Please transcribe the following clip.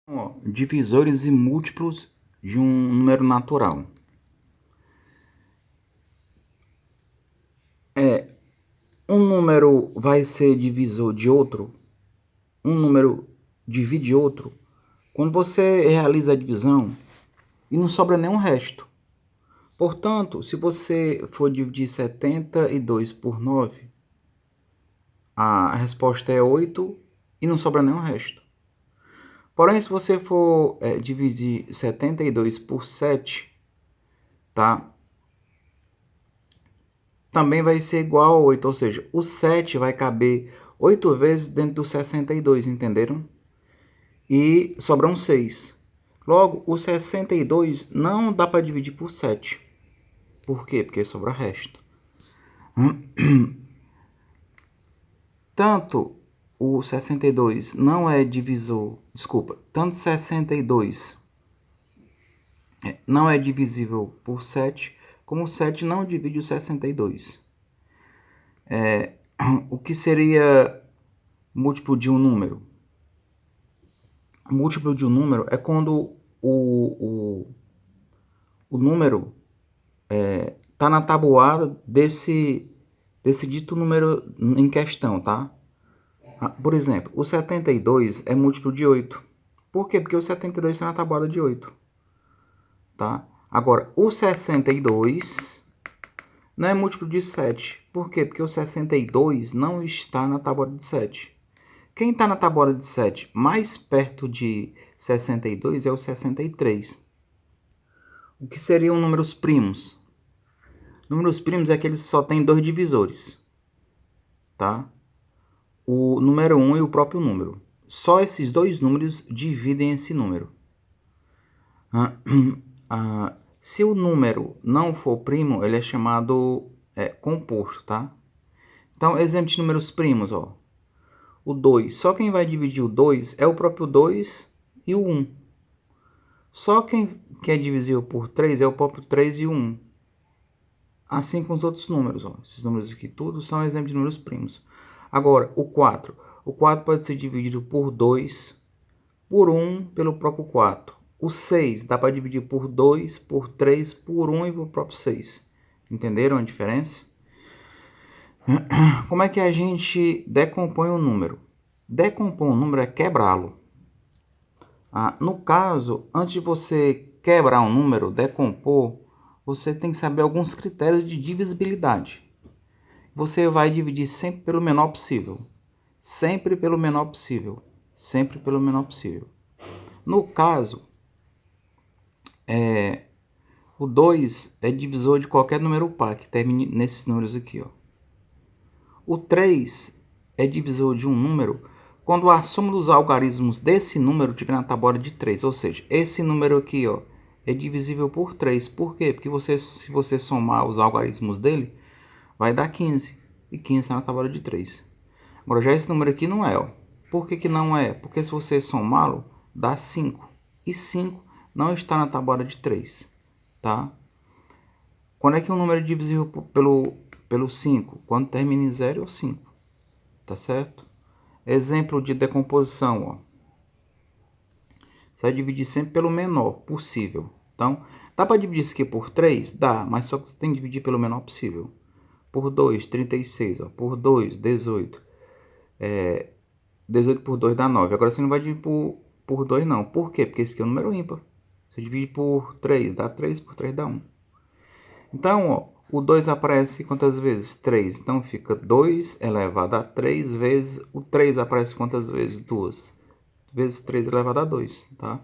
Ó, divisores e múltiplos de um número natural. Um número vai ser divisor de outro, um número divide outro, quando você realiza a divisão e não sobra nenhum resto. Portanto, se você for dividir 72 por 9, a resposta é 8 e não sobra nenhum resto. Porém, se você for dividir 72 por 7, tá? Também vai ser igual a 8, ou seja, o 7 vai caber 8 vezes dentro do 62, entenderam? E sobram 6. Logo, o 62 não dá para dividir por 7. Por quê? Porque sobra resto. Tanto o 62 não é divisor, tanto 62 não é divisível por 7, como o 7 não divide o 62. O que seria múltiplo de um número? Múltiplo de um número é quando o número está na tabuada desse dito número em questão, tá? Por exemplo, o 72 é múltiplo de 8. Por quê? Porque o 72 está na tabuada de 8. Tá? Agora, o 62 não é múltiplo de 7. Por quê? Porque o 62 não está na tabuada de 7. Quem está na tabuada de 7 mais perto de 62 é o 63. O que seriam números primos? Números primos é aqueles que só tem dois divisores, tá? O número 1 e o próprio número. Só esses dois números dividem esse número. Se o número não for primo, ele é chamado composto, tá? Então, exemplo de números primos, ó. O 2. Só quem vai dividir o 2 é o próprio 2 e o 1. Só quem é divisível por 3 é o próprio 3 e o 1. Assim com os outros números, ó. Esses números aqui tudo são exemplos de números primos. Agora, o 4. O 4 pode ser dividido por 2, por 1, pelo próprio 4. O 6 dá para dividir por 2, por 3, por 1 e pelo próprio 6. Entenderam a diferença? Como é que a gente decompõe um número? Decompor um número é quebrá-lo. No caso, antes de você quebrar um número, decompor, você tem que saber alguns critérios de divisibilidade. Você vai dividir sempre pelo menor possível. Sempre pelo menor possível. Sempre pelo menor possível. No caso, o 2 é divisor de qualquer número par, que termine nesses números aqui, ó. O 3 é divisor de um número quando a soma dos algarismos desse número estiver na tabuada de 3. Ou seja, esse número aqui, ó, é divisível por 3. Por quê? Porque se você somar os algarismos dele, vai dar 15. E 15 está na tabuada de 3. Agora, já esse número aqui não é, ó. Por que não é? Porque se você somá-lo, dá 5. E 5 não está na tabuada de 3. Tá? Quando é que um número é divisível pelo 5? Quando termina em 0 ou 5. Tá certo? Exemplo de decomposição, ó. Você vai dividir sempre pelo menor possível. Então, dá para dividir isso aqui por 3? Dá, mas só que você tem que dividir pelo menor possível. Por 2, 36. Ó. Por 2, 18. 18 por 2 dá 9. Agora você não vai dividir por 2 não. Por quê? Porque esse aqui é um número ímpar. Você divide por 3, dá 3, por 3 dá 1. Então, ó, o 2 aparece quantas vezes? 3. Então, fica 2 elevado a 3 vezes... O 3 aparece quantas vezes? 2. Vezes 3 elevado a 2, tá?